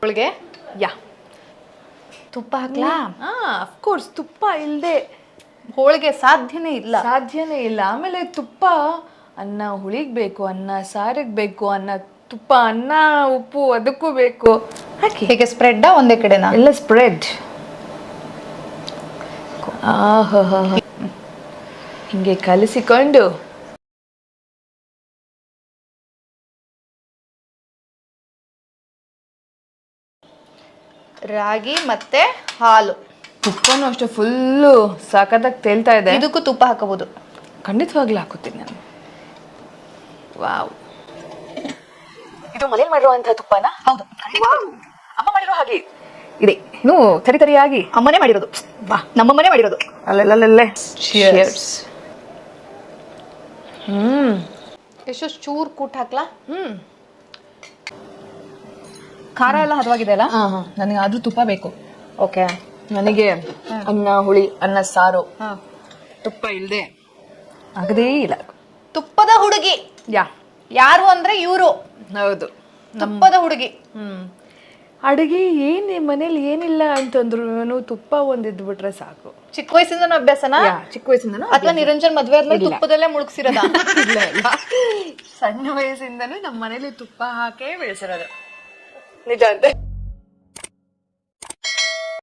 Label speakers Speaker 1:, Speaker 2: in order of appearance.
Speaker 1: ಹೋಳಿಗೆ
Speaker 2: ಯಾ
Speaker 1: ತುಪ್ಪ ಹಾಕ್ಲಾ?
Speaker 2: ಅಫ್ಕೋರ್ಸ್, ತುಪ್ಪ ಇಲ್ಲದೆ
Speaker 1: ಹೋಳಿಗೆ ಸಾಧ್ಯನೇ ಇಲ್ಲ.
Speaker 2: ಸಾಧ್ಯನೇ ಇಲ್ಲ. ಆಮೇಲೆ ತುಪ್ಪ ಅನ್ನ ಹುಳಿಗೆ ಬೇಕು, ಅನ್ನ ಸಾರಿಗೆ ಬೇಕು, ಅನ್ನ ತುಪ್ಪ ಅನ್ನ ಉಪ್ಪು ಅದಕ್ಕೂ ಬೇಕು. ಹಾಕಿ
Speaker 1: ಹೇಗೆ ಸ್ಪ್ರೆಡ್ಡಾ ಒಂದೇ ಕಡೆನಾ?
Speaker 2: ಎಲ್ಲ ಸ್ಪ್ರೆಡ್. ಹಿಂಗೆ ಕಲಿಸಿಕೊಂಡು
Speaker 1: ರಾಗಿ ಮತ್ತೆ ಹಾಲು.
Speaker 2: ತುಪ್ಪನೂ ಅಷ್ಟೇ ಫುಲ್ಲು ಸಾಕತ್ತಾಗಿ ತೇಲ್ತಾ ಇದೆ.
Speaker 1: ಇದಕ್ಕೂ ತುಪ್ಪ ಹಾಕಬಹುದು?
Speaker 2: ಖಂಡಿತವಾಗ್ಲೂ ಹಾಕುತ್ತೀನಿ ನಾನು. ವಾವ್, ಇದು ಮನೇಲಿ ಮಾಡಿರುವಂತಹ ತುಪ್ಪನ?
Speaker 1: ಹೌದು.
Speaker 2: ಅಮ್ಮ ಮಾಡಿರೋ ಹಾಗೆ ಇದೆ, ಇನ್ನೂ ತರಿಯಾಗಿ.
Speaker 1: ಅಮ್ಮನೇ ಮಾಡಿರೋದು.
Speaker 2: ಬಾ,
Speaker 1: ನಮ್ಮಮ್ಮನೇ ಮಾಡಿರೋದು.
Speaker 2: ಅಲ್ಲೆಲ್ಲೇ
Speaker 1: Cheers. ಎಷ್ಟು ಚೂರ್ ಕೂಟ್ ಹಾಕ್ಲಾ? ಖಾರ ಎಲ್ಲ ಹದವಾಗಿದೆ ಅಲ್ಲ?
Speaker 2: ನನಗೆ ಆದ್ರೂ ತುಪ್ಪ ಬೇಕು.
Speaker 1: ಓಕೆ.
Speaker 2: ನನಗೆ ಅನ್ನ ಹುಳಿ, ಅನ್ನ ಸಾರು ತುಪ್ಪ ಇಲ್ಲದೆ ಆಗದೇ ಇಲ್ಲ.
Speaker 1: ತುಪ್ಪದ ಹುಡುಗಿ
Speaker 2: ಯಾ
Speaker 1: ಯಾರು ಅಂದ್ರೆ ಇವರು.
Speaker 2: ಹೌದು,
Speaker 1: ತುಪ್ಪದ ಹುಡುಗಿ.
Speaker 2: ಅಡುಗೆ ಏನ್ ಮನೇಲಿ ಏನಿಲ್ಲ ಅಂತಂದ್ರು ತುಪ್ಪ ಒಂದಿದ್ಬಿಟ್ರೆ ಸಾಕು.
Speaker 1: ಚಿಕ್ಕ ವಯಸ್ಸಿಂದ ಅಭ್ಯಾಸನಾ?
Speaker 2: ಚಿಕ್ಕ ವಯಸ್ಸಿಂದ
Speaker 1: ಅಥವಾ ನಿರಂಜನ್ ಮದ್ವೆ ಆದ್ಮೇಲೆ ತುಪ್ಪದಲ್ಲೇ ಮುಳುಗ್ಸಿರೋದ?
Speaker 2: ಇಲ್ಲ ಇಲ್ಲ, ಸಣ್ಣ ವಯಸ್ಸಿಂದನೂ ನಮ್ಮ ಮನೇಲಿ ತುಪ್ಪ ಹಾಕೇ ಬೆಳೆಸಿರೋದು. ನಿಜ ಅಂತೆ.